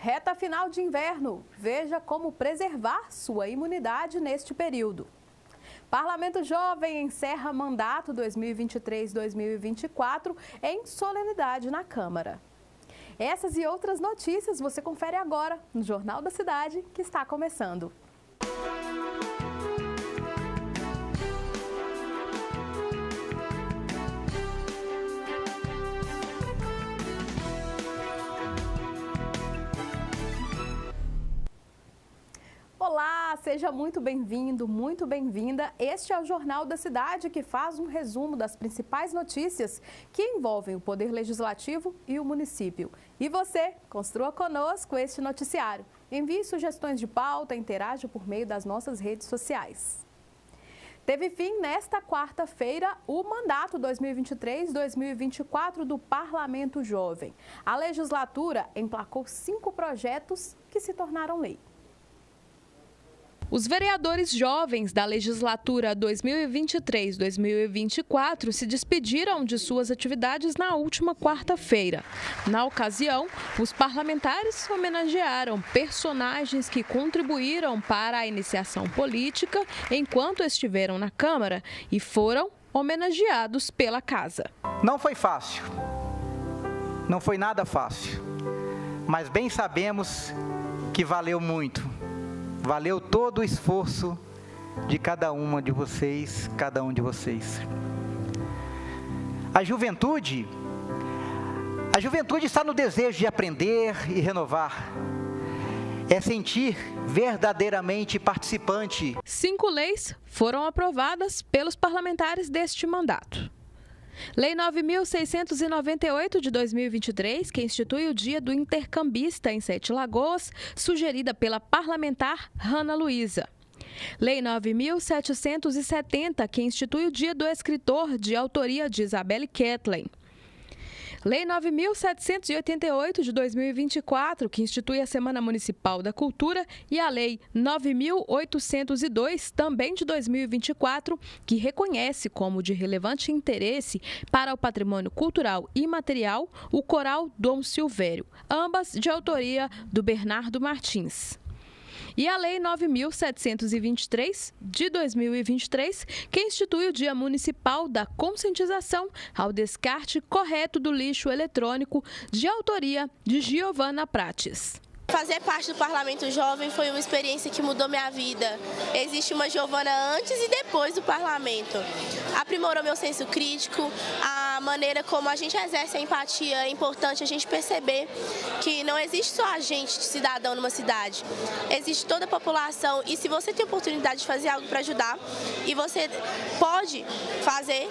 Reta final de inverno. Veja como preservar sua imunidade neste período. Parlamento Jovem encerra mandato 2023-2024 em solenidade na Câmara. Essas e outras notícias você confere agora no Jornal da Cidade, que está começando. Olá, seja muito bem-vindo, muito bem-vinda. Este é o Jornal da Cidade, que faz um resumo das principais notícias que envolvem o Poder Legislativo e o município. E você, construa conosco este noticiário. Envie sugestões de pauta, interaja por meio das nossas redes sociais. Teve fim nesta quarta-feira o mandato 2023-2024 do Parlamento Jovem. A legislatura emplacou 5 projetos que se tornaram lei. Os vereadores jovens da legislatura 2023-2024 se despediram de suas atividades na última quarta-feira. Na ocasião, os parlamentares homenagearam personagens que contribuíram para a iniciação política enquanto estiveram na Câmara e foram homenageados pela Casa. Não foi fácil, não foi nada fácil, mas bem sabemos que valeu muito. Valeu todo o esforço de cada uma de vocês, cada um de vocês. A juventude está no desejo de aprender e renovar. É sentir verdadeiramente participante. 5 leis foram aprovadas pelos parlamentares deste mandato. Lei 9.698 de 2023, que institui o Dia do Intercambista em Sete Lagoas, sugerida pela parlamentar Ana Luísa. Lei 9.770, que institui o Dia do Escritor, de autoria de Isabelle Kathleen. Lei 9.788 de 2024, que institui a Semana Municipal da Cultura, e a Lei 9.802, também de 2024, que reconhece como de relevante interesse para o patrimônio cultural e imaterial o Coral Dom Silvério, ambas de autoria do Bernardo Martins. E a Lei 9.723, de 2023, que institui o Dia Municipal da Conscientização ao Descarte Correto do Lixo Eletrônico, de autoria de Giovana Prates. Fazer parte do Parlamento Jovem foi uma experiência que mudou minha vida. Existe uma Giovana antes e depois do Parlamento. Aprimorou meu senso crítico, a maneira como a gente exerce a empatia. É importante a gente perceber que não existe só agente de cidadão numa cidade. Existe toda a população e se você tem a oportunidade de fazer algo para ajudar e você pode fazer,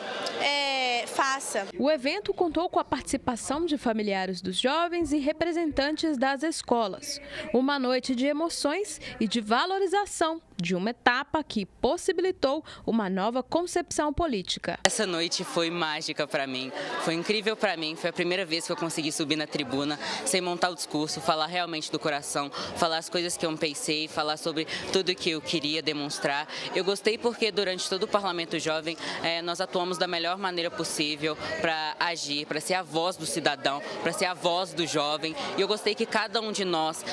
faça. O evento contou com a participação de familiares dos jovens e representantes das escolas. Uma noite de emoções e de valorização de uma etapa que possibilitou uma nova concepção política. Essa noite foi mágica para mim, foi incrível para mim, foi a primeira vez que eu consegui subir na tribuna, sem montar o discurso, falar realmente do coração, falar as coisas que eu pensei, falar sobre tudo que eu queria demonstrar. Eu gostei porque durante todo o Parlamento Jovem nós atuamos da melhor maneira possível para agir, para ser a voz do cidadão, para ser a voz do jovem. E eu gostei que cada um de nós,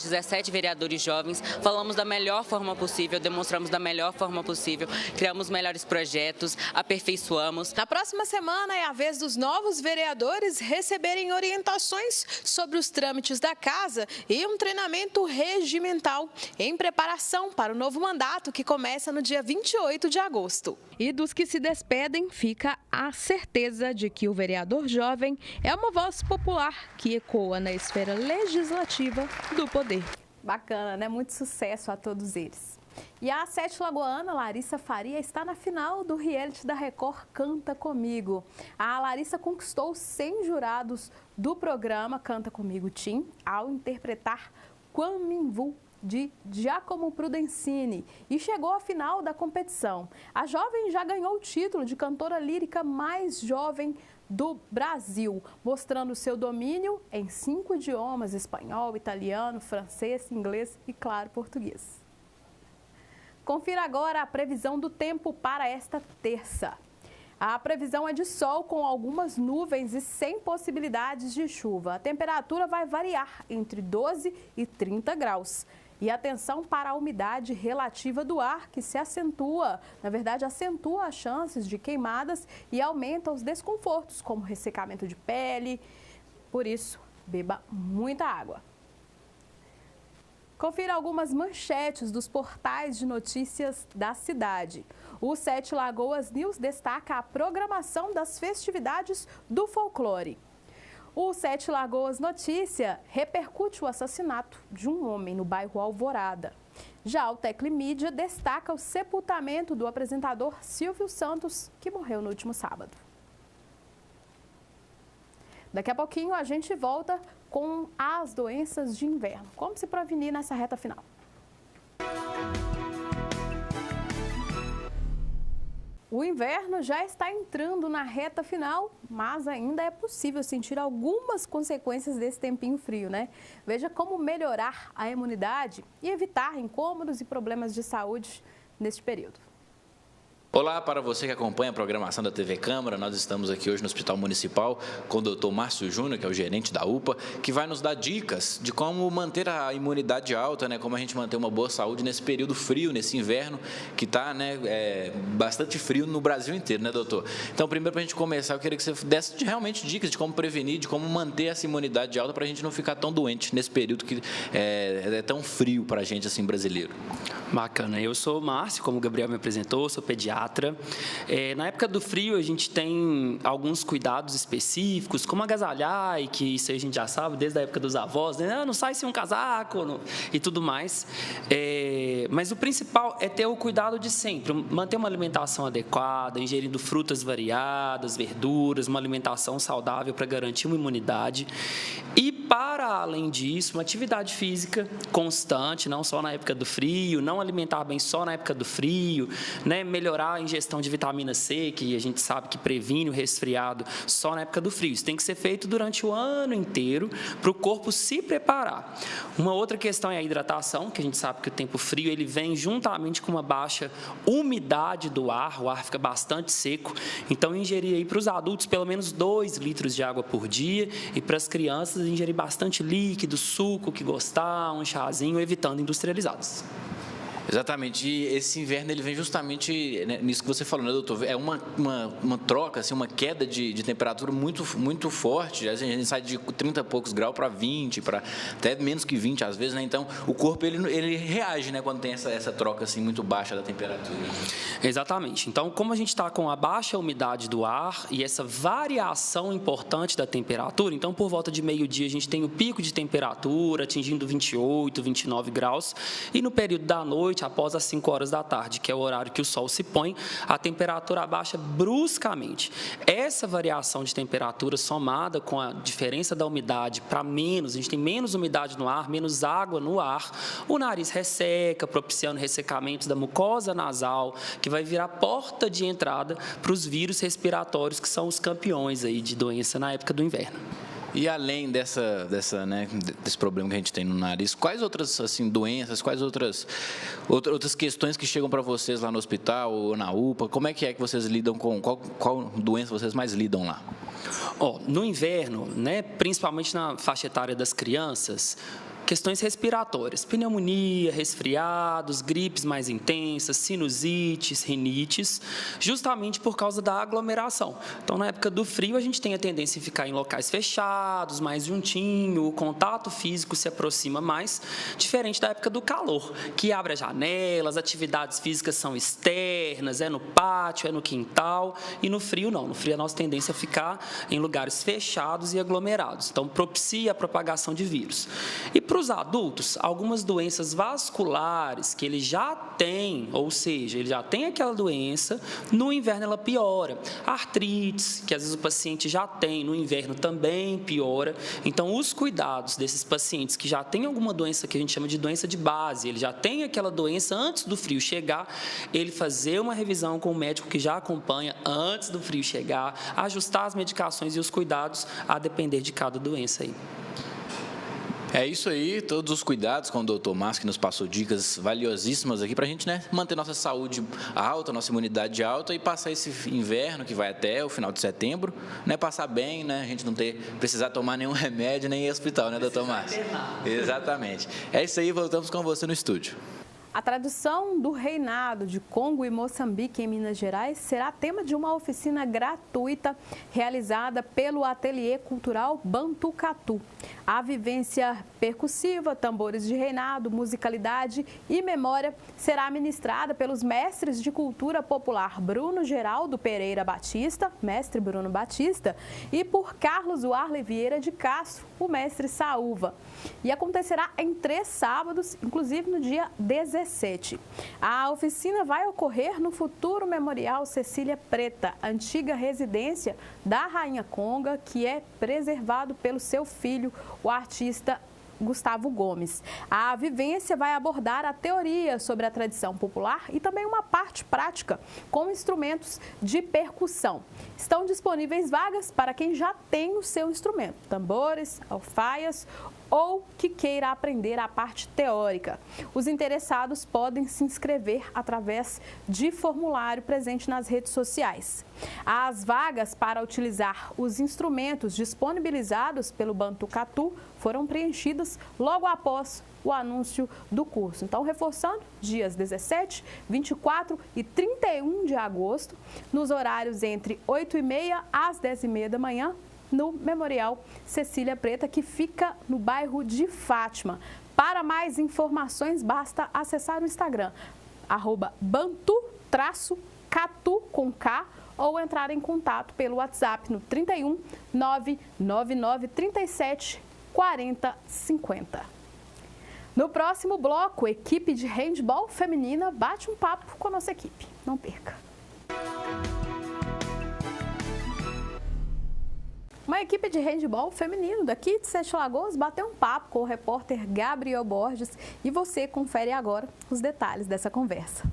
17 vereadores jovens, falamos da melhor forma possível, demonstramos da melhor forma possível, criamos melhores projetos, aperfeiçoamos. Na próxima semana é a vez dos novos vereadores receberem orientações sobre os trâmites da casa e um treinamento regimental em preparação para o novo mandato que começa no dia 28 de agosto. E dos que se despedem, fica a certeza de que o vereador jovem é uma voz popular que ecoa na esfera legislativa do poder. Bacana, né? Muito sucesso a todos eles. E a sete lagoana, Larissa Faria, está na final do reality da Record Canta Comigo. A Larissa conquistou 100 jurados do programa Canta Comigo Team ao interpretar Quaminvu de Giacomo Prudencini e chegou à final da competição. A jovem já ganhou o título de cantora lírica mais jovem do Brasil, mostrando seu domínio em 5 idiomas: espanhol, italiano, francês, inglês e, claro, português. Confira agora a previsão do tempo para esta terça. A previsão é de sol com algumas nuvens e sem possibilidades de chuva. A temperatura vai variar entre 12 e 30 graus. E atenção para a umidade relativa do ar, que se acentua, na verdade, acentua as chances de queimadas e aumenta os desconfortos, como ressecamento de pele. Por isso, beba muita água. Confira algumas manchetes dos portais de notícias da cidade. O 7 Lagoas News destaca a programação das festividades do folclore. O 7 Lagoas Notícia repercute o assassinato de um homem no bairro Alvorada. Já o Teclimídia destaca o sepultamento do apresentador Silvio Santos, que morreu no último sábado. Daqui a pouquinho a gente volta com as doenças de inverno. Como se prevenir nessa reta final? O inverno já está entrando na reta final, mas ainda é possível sentir algumas consequências desse tempinho frio, né? Veja como melhorar a imunidade e evitar incômodos e problemas de saúde neste período. Olá para você que acompanha a programação da TV Câmara. Nós estamos aqui hoje no Hospital Municipal com o Dr. Márcio Júnior, que é o gerente da UPA, que vai nos dar dicas de como manter a imunidade alta, né? Como a gente manter uma boa saúde nesse período frio, nesse inverno que está, né, bastante frio no Brasil inteiro, né, doutor? Então, primeiro, para a gente começar, eu queria que você desse realmente dicas de como prevenir, de como manter essa imunidade alta para a gente não ficar tão doente nesse período que é tão frio para a gente, assim, brasileiro. Bacana. Eu sou o Márcio, como o Gabriel me apresentou, sou pediatra. Na época do frio, a gente tem alguns cuidados específicos, como agasalhar, e que isso a gente já sabe desde a época dos avós, né? Não sai sem um casaco e tudo mais. Mas o principal é ter o cuidado de sempre, manter uma alimentação adequada, ingerindo frutas variadas, verduras, uma alimentação saudável para garantir uma imunidade. E, para além disso, uma atividade física constante, não só na época do frio, não alimentar bem só na época do frio, né? Melhorar a ingestão de vitamina C, que a gente sabe que previne o resfriado só na época do frio. Isso tem que ser feito durante o ano inteiro para o corpo se preparar. Uma outra questão é a hidratação, que a gente sabe que o tempo frio ele vem juntamente com uma baixa umidade do ar, o ar fica bastante seco. Então, ingerir aí para os adultos pelo menos 2 litros de água por dia e para as crianças ingerir bastante líquido, suco que gostar, um chazinho, evitando industrializados. Exatamente, e esse inverno ele vem justamente nisso que você falou, né, doutor? É uma troca, assim, uma queda de temperatura muito, muito forte. A gente sai de 30 e poucos graus para 20, para até menos que 20 às vezes, né? Então, o corpo ele reage, né, quando tem essa troca assim, muito baixa da temperatura. Exatamente. Então, como a gente está com a baixa umidade do ar e essa variação importante da temperatura, então, por volta de meio-dia, a gente tem o pico de temperatura atingindo 28, 29 graus, e no período da noite, após as 5 horas da tarde, que é o horário que o sol se põe, a temperatura abaixa bruscamente. Essa variação de temperatura somada com a diferença da umidade para menos, a gente tem menos umidade no ar, menos água no ar, o nariz resseca, propiciando ressecamentos da mucosa nasal, que vai virar porta de entrada para os vírus respiratórios, que são os campeões aí de doença na época do inverno. E além né, desse problema que a gente tem no nariz, quais outras assim, doenças, quais outras questões que chegam para vocês lá no hospital ou na UPA? Como é que vocês lidam com, qual doença vocês mais lidam lá? No inverno, né, principalmente na faixa etária das crianças, questões respiratórias, pneumonia, resfriados, gripes mais intensas, sinusites, rinites, justamente por causa da aglomeração. Então, na época do frio, a gente tem a tendência a ficar em locais fechados, mais juntinho, o contato físico se aproxima mais, diferente da época do calor, que abre as janelas, atividades físicas são externas, é no pátio, é no quintal, e no frio não. No frio, a nossa tendência é ficar em lugares fechados e aglomerados. Então, propicia a propagação de vírus. E para os adultos, algumas doenças vasculares que ele já tem, ou seja, ele já tem aquela doença, no inverno ela piora. Artrites, que às vezes o paciente já tem, no inverno também piora. Então, os cuidados desses pacientes que já têm alguma doença que a gente chama de doença de base, ele já tem aquela doença antes do frio chegar, ele fazer uma revisão com o médico que já acompanha antes do frio chegar, ajustar as medicações e os cuidados a depender de cada doença aí. É isso aí, todos os cuidados com o Dr. Márcio, que nos passou dicas valiosíssimas aqui para a gente, né, manter nossa saúde alta, nossa imunidade alta e passar esse inverno que vai até o final de setembro, né, passar bem, né, a gente não precisar tomar nenhum remédio nem ir ao hospital, né, Dr. Márcio? Exatamente. É isso aí, voltamos com você no estúdio. A tradução do reinado de Congo e Moçambique em Minas Gerais será tema de uma oficina gratuita realizada pelo Ateliê Cultural Bantucatu. A vivência percussiva, tambores de reinado, musicalidade e memória será ministrada pelos mestres de cultura popular Bruno Geraldo Pereira Batista, mestre Bruno Batista, e por Carlos Warley Vieira de Castro, o mestre Saúva. E acontecerá em 3 sábados, inclusive no dia 17. A oficina vai ocorrer no futuro Memorial Cecília Preta, antiga residência da Rainha Conga, que é preservado pelo seu filho, o artista Gustavo Gomes. A vivência vai abordar a teoria sobre a tradição popular e também uma parte prática com instrumentos de percussão. Estão disponíveis vagas para quem já tem o seu instrumento, tambores, alfaias ou que queira aprender a parte teórica. Os interessados podem se inscrever através de formulário presente nas redes sociais. As vagas para utilizar os instrumentos disponibilizados pelo Bantucatu foram preenchidas logo após o anúncio do curso. Então, reforçando, dias 17, 24 e 31 de agosto, nos horários entre 8h30 às 10h30 da manhã, no Memorial Cecília Preta, que fica no bairro de Fátima. Para mais informações, basta acessar o Instagram, @bantu-catu com K, ou entrar em contato pelo WhatsApp no 31 999 37 40 50. No próximo bloco, a equipe de handball feminina bate um papo com a nossa equipe. Não perca. Uma equipe de handball feminino daqui de Sete Lagoas bateu um papo com o repórter Gabriel Borges e você confere agora os detalhes dessa conversa.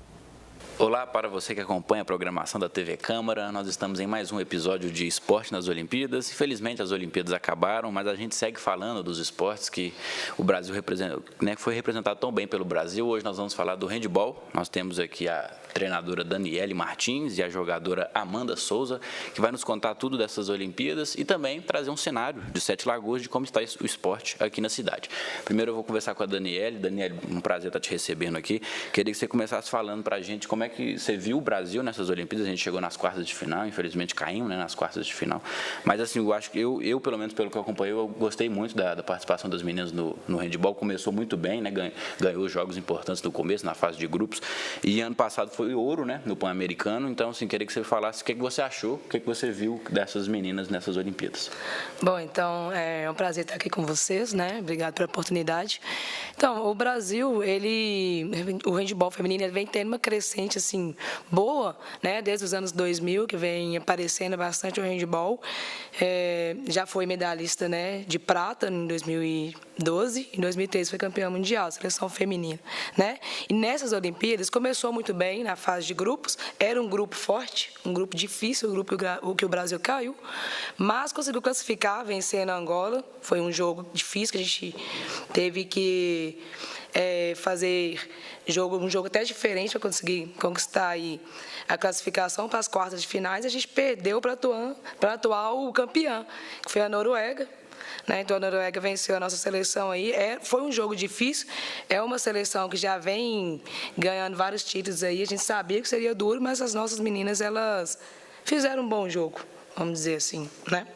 Olá para você que acompanha a programação da TV Câmara. Nós estamos em mais um episódio de esporte nas Olimpíadas. Infelizmente as Olimpíadas acabaram, mas a gente segue falando dos esportes que o Brasil representa, né, foi representado tão bem pelo Brasil. Hoje nós vamos falar do handball. Nós temos aqui a treinadora Daniele Martins e a jogadora Amanda Souza, que vai nos contar tudo dessas Olimpíadas e também trazer um cenário de Sete Lagoas de como está o esporte aqui na cidade. Primeiro eu vou conversar com a Daniele. Daniele, um prazer estar te recebendo aqui. Queria que você começasse falando para a gente como é que você viu o Brasil nessas Olimpíadas. A gente chegou nas quartas de final, infelizmente caímos, né, nas quartas de final. Mas assim, eu acho que eu pelo menos pelo que eu acompanhei, eu gostei muito da participação das meninas no handball. Começou muito bem, né, ganhou jogos importantes no começo, na fase de grupos. E ano passado foi ouro, né, no Pan-Americano. Então, assim, queria que você falasse o que você achou, o que você viu dessas meninas nessas Olimpíadas. Bom, então, é um prazer estar aqui com vocês, né? Obrigado pela oportunidade. Então, o Brasil, o handball feminino, ele vem tendo uma crescente, assim, boa, né? Desde os anos 2000, que vem aparecendo bastante o handball. Já foi medalhista, né, de prata em 2012, em 2013 foi campeã mundial, seleção feminina, né? E nessas Olimpíadas começou muito bem na fase de grupos, era um grupo forte, um grupo difícil, o grupo que o Brasil caiu, mas conseguiu classificar, vencendo a Angola. Foi um jogo difícil que a gente teve que fazer um jogo até diferente para conseguir conquistar aí a classificação para as quartas de finais. A gente perdeu para a atual campeã, que foi a Noruega. Né? Então, a Noruega venceu a nossa seleção aí. Foi um jogo difícil, é uma seleção que já vem ganhando vários títulos aí. A gente sabia que seria duro, mas as nossas meninas, elas fizeram um bom jogo, vamos dizer assim, né?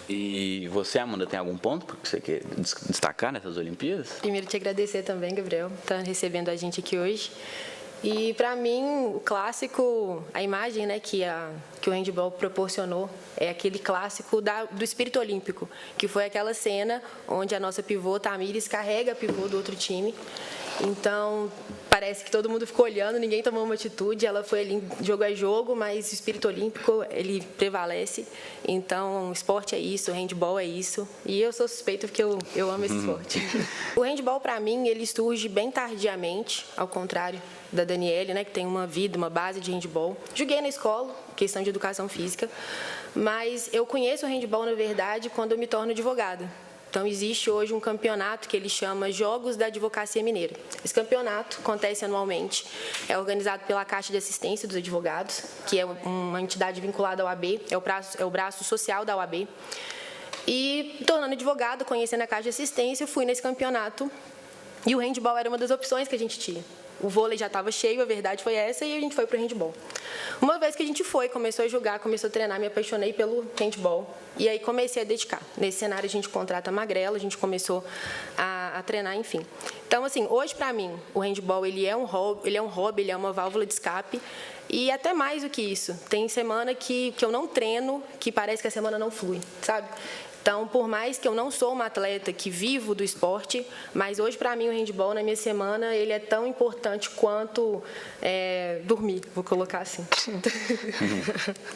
E você, Amanda, tem algum ponto que você quer destacar nessas Olimpíadas? Primeiro, te agradecer também, Gabriel, por estar recebendo a gente aqui hoje. E, para mim, o clássico, a imagem, né, que o handball proporcionou é aquele clássico do espírito olímpico, que foi aquela cena onde a nossa pivô, Tamires, carrega a pivô do outro time. Então, parece que todo mundo ficou olhando, ninguém tomou uma atitude, ela foi ali jogo a jogo, mas o espírito olímpico, ele prevalece. Então, o esporte é isso, o handball é isso. E eu sou suspeita porque eu amo esse esporte. O handball, para mim, ele surge bem tardiamente, ao contrário da Daniele, né, que tem uma vida, uma base de handball. Joguei na escola, questão de educação física, mas eu conheço o handball, na verdade, quando eu me torno advogada. Então, existe hoje um campeonato que ele chama Jogos da Advocacia Mineira. Esse campeonato acontece anualmente, é organizado pela Caixa de Assistência dos Advogados, que é uma entidade vinculada ao AB, é o braço social da OAB. E, tornando advogado, conhecendo a Caixa de Assistência, eu fui nesse campeonato e o handball era uma das opções que a gente tinha. O vôlei já estava cheio, a verdade foi essa, e a gente foi para o handball. Uma vez que a gente foi, começou a jogar, começou a treinar, me apaixonei pelo handball. E aí comecei a dedicar. Nesse cenário a gente contrata a magrela, a gente começou a treinar, enfim. Então, assim, hoje para mim, o handball ele é um hobby, ele é uma válvula de escape. E até mais do que isso. Tem semana que eu não treino, que parece que a semana não flui, sabe? Então, por mais que eu não sou uma atleta que vivo do esporte, mas hoje, para mim, o handball, na minha semana, ele é tão importante quanto dormir, vou colocar assim.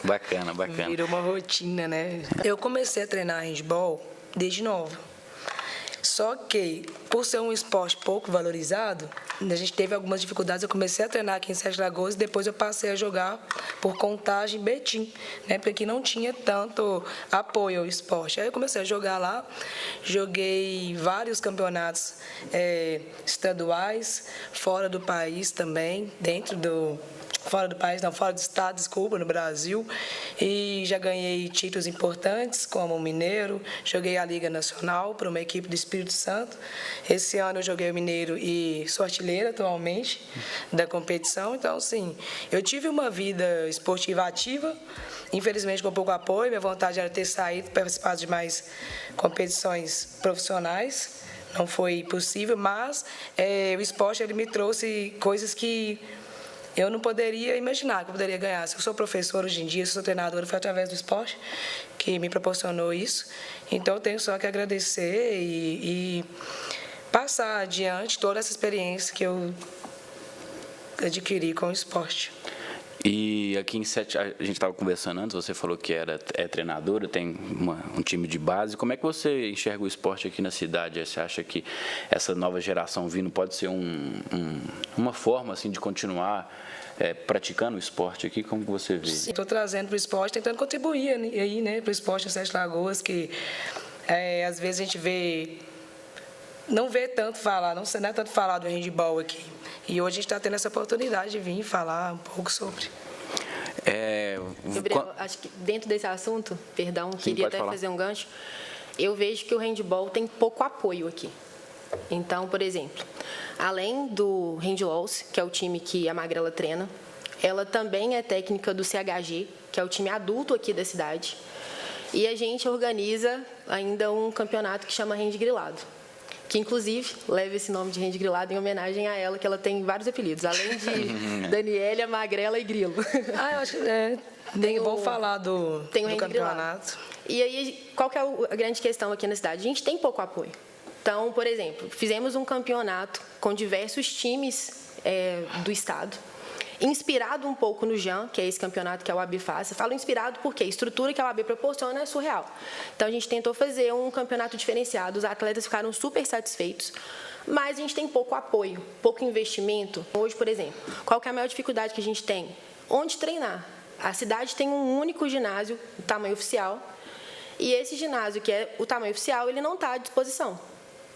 Bacana, bacana. Virou uma rotina, né? Eu comecei a treinar handball desde nova. Só que, por ser um esporte pouco valorizado, a gente teve algumas dificuldades. Eu comecei a treinar aqui em Sete Lagoas e depois eu passei a jogar por Contagem e Betim, né? Porque aqui não tinha tanto apoio ao esporte. Aí eu comecei a jogar lá, joguei vários campeonatos estaduais, fora do país também, fora do estado, desculpa, no Brasil, e já ganhei títulos importantes, como o Mineiro, joguei a Liga Nacional para uma equipe do Espírito Santo. Esse ano eu joguei o Mineiro e sou artilheira atualmente da competição. Então, sim, eu tive uma vida esportiva ativa, infelizmente com pouco apoio, minha vontade era ter saído para participar de mais competições profissionais, não foi possível, mas o esporte ele me trouxe coisas que eu não poderia imaginar que eu poderia ganhar. Se eu sou professora hoje em dia, se eu sou treinadora, foi através do esporte que me proporcionou isso. Então, eu tenho só que agradecer e passar adiante toda essa experiência que eu adquiri com o esporte. E aqui em Sete, a gente estava conversando antes, você falou que é treinadora, tem um time de base. Como é que você enxerga o esporte aqui na cidade? Você acha que essa nova geração vindo pode ser uma forma assim, de continuar praticando o esporte aqui? Como você vê? Estou trazendo para o esporte, tentando contribuir aí, né, para o esporte em Sete Lagoas, que às vezes a gente não vê tanto falar, não é tanto falar do handball aqui. E hoje a gente está tendo essa oportunidade de vir falar um pouco sobre. Gabriel, acho que dentro desse assunto, perdão, queria até fazer um gancho, eu vejo que o handball tem pouco apoio aqui. Então, por exemplo, além do Handlaws, que é o time que a Magrela treina, ela também é técnica do CHG, que é o time adulto aqui da cidade, e a gente organiza ainda um campeonato que chama Hand Grilado, que inclusive leva esse nome de Hand Grilado em homenagem a ela, que ela tem vários apelidos, além de Daniela, Magrela e Grilo. Eu acho que bom falar do campeonato. Grilado. E aí, qual que é a grande questão aqui na cidade? A gente tem pouco apoio. Então, por exemplo, fizemos um campeonato com diversos times do estado, inspirado um pouco no JAM, que é esse campeonato que a UAB faz. Eu falo inspirado porque a estrutura que a UAB proporciona é surreal. Então, a gente tentou fazer um campeonato diferenciado, os atletas ficaram super satisfeitos, mas a gente tem pouco apoio, pouco investimento. Hoje, por exemplo, qual que é a maior dificuldade que a gente tem? Onde treinar? A cidade tem um único ginásio, o tamanho oficial, e esse ginásio, que é o tamanho oficial, ele não está à disposição.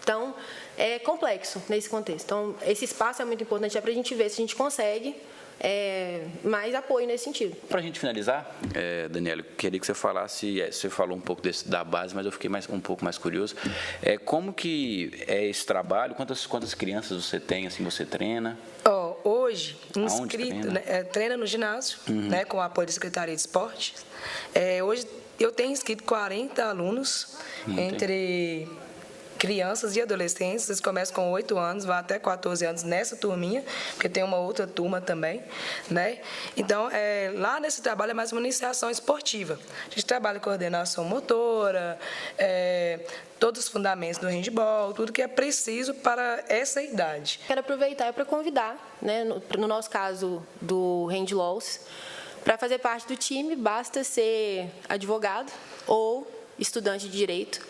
Então, é complexo nesse contexto. Então, esse espaço é muito importante para a gente ver se a gente consegue mais apoio nesse sentido. Para a gente finalizar, Daniela, eu queria que você falasse, você falou um pouco da base, mas eu fiquei um pouco mais curioso. Como que é esse trabalho? Quantas crianças você tem, assim, você treina? Hoje, inscrito, treina no ginásio, né, com o apoio da Secretaria de Esporte. Hoje, eu tenho inscrito 40 alunos, entre crianças e adolescentes. Eles começam com 8 anos, vão até 14 anos nessa turminha, porque tem uma outra turma também, né? Então, lá nesse trabalho é mais uma iniciação esportiva. A gente trabalha coordenação motora, todos os fundamentos do handball, tudo que é preciso para essa idade. Quero aproveitar para convidar, né, no nosso caso do Handlaws, para fazer parte do time, basta ser advogado ou estudante de direito.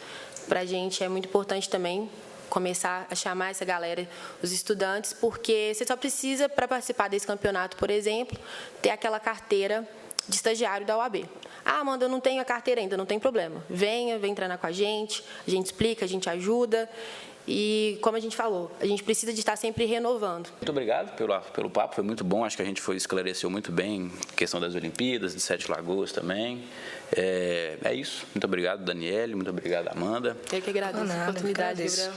Para a gente é muito importante também começar a chamar essa galera, os estudantes, porque você só precisa, para participar desse campeonato, por exemplo, ter aquela carteira de estagiário da UAB. Ah, Amanda, eu não tenho a carteira ainda, não tem problema. Venha, vem treinar com a gente explica, a gente ajuda. E, como a gente falou, a gente precisa de estar sempre renovando. Muito obrigado pelo papo, foi muito bom. Acho que a gente esclareceu muito bem a questão das Olimpíadas, de Sete Lagoas também. É isso. Muito obrigado, Daniele. Muito obrigado, Amanda. Eu que agradeço a oportunidade, Gabriel.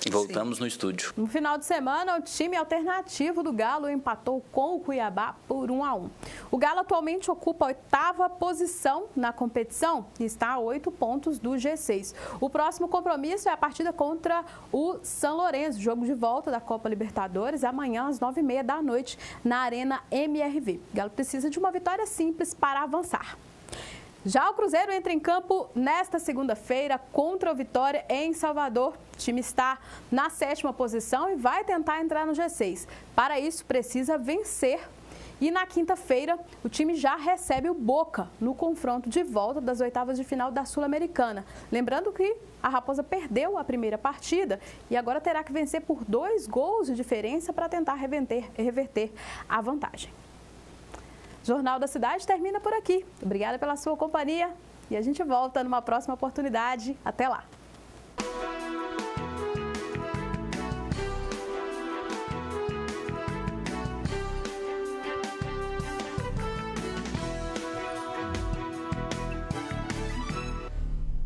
E voltamos no estúdio. No final de semana, o time alternativo do Galo empatou com o Cuiabá por 1-1. O Galo atualmente ocupa a 8ª posição na competição e está a 8 pontos do G6. O próximo compromisso é a partida contra o São Lourenço, jogo de volta da Copa Libertadores, amanhã às 9h30 da noite na Arena MRV. O Galo precisa de uma vitória simples para avançar. Já o Cruzeiro entra em campo nesta segunda-feira contra o Vitória em Salvador. O time está na 7ª posição e vai tentar entrar no G6. Para isso, precisa vencer. E na quinta-feira, o time já recebe o Boca no confronto de volta das 8ª de final da Sul-Americana. Lembrando que a Raposa perdeu a primeira partida e agora terá que vencer por 2 gols de diferença para tentar reverter a vantagem. O Jornal da Cidade termina por aqui. Obrigada pela sua companhia e a gente volta numa próxima oportunidade. Até lá!